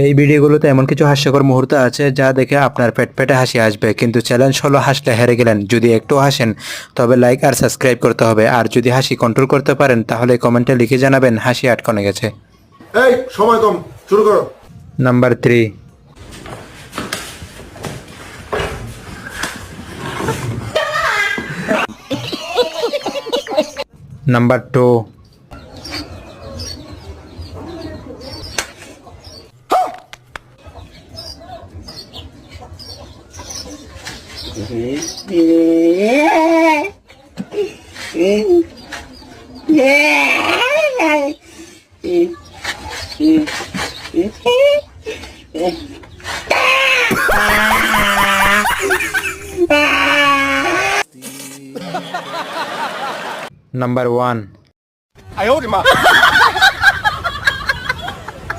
এই ভিডিওগুলোতে এমন কিছু হাস্যকর মুহূর্ত আছে যা দেখে আপনার পেট পেটে হাসি আসবে, কিন্তু চ্যালেঞ্জ হলো হাসলে হেরে গেলেন। যদি একটু হাসেন তবে লাইক আর সাবস্ক্রাইব করতে হবে, আর যদি হাসি কন্ট্রোল করতে পারেন তাহলে কমেন্টে লিখে জানাবেন হাসি আটকানো গেছে। এই সময় কম, শুরু করো। নাম্বার 3। নাম্বার 2। নাম্বার 1। 哎呦我的妈！